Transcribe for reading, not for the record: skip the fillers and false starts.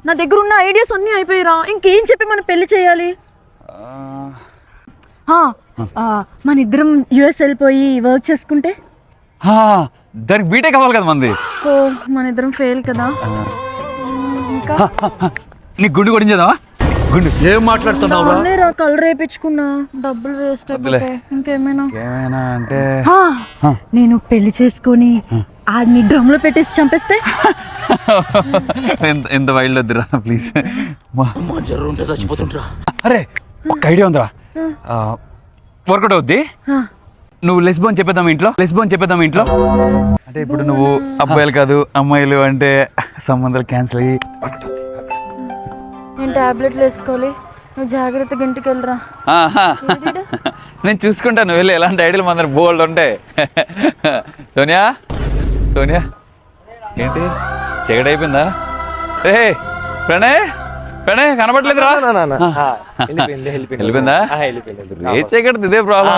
నా దగ్గర ఉన్న ఐడియాస్ అన్నీ అయిపోయిరా. ఇంకేం చెప్పి మనం పెళ్లి చేయాలి? మన ఇద్దరం యుఎస్ వెళ్ళిపోయి వర్క్ చేసుకుంటే దానికి బీటే కావాలి కదా మంది. సో మన ఇద్దరం ఫెయిల్ కదా. ఇంకా నీకు గుండు కొట్టించేదావా? గుండు ఏం మాట్లాడుతున్నావు? కలర్ వేయించుకున్నా, డబ్బులు వేస్ట్ అయిపోతాయి. ఇంకేమైనా ఏమైనా అంటే నేను పెళ్లి చేసుకొని ఆడిని డ్రమ్ లో పెట్టేసి చంపేస్తే? ఎంత వైల్డ్ వద్దురా ప్లీజ్. అరే ఒక ఐడియా ఉందిరా, వర్కౌట్ అవుద్ది. నువ్వు లెస్బోన్ చెప్పేద్దాం ఇంట్లో, లెస్బోన్ చెప్పేద్దాం ఇంట్లో. అంటే ఇప్పుడు నువ్వు అబ్బాయిలు కాదు అమ్మాయిలు అంటే సంబంధాలు క్యాన్సిల్ అయ్యి నేను టాబ్లెట్లు వేసుకోవాలి. నువ్వు జాగ్రత్తగా ఇంటికి వెళ్ళరా. నేను చూసుకుంటాను, వెళ్ళి ఎలాంటి ఐడియాలు మన బోల్డ్ ఉంటాయి. సోనియా సోనియా ఏంటి చీకటి అయిపోయిందా? ఏ ప్రణయ్ ప్రణయ్ కనపడలేదురా? వెళ్ళిపోయిందా? ఏ చీకటి ఇదే ప్రాబ్లం.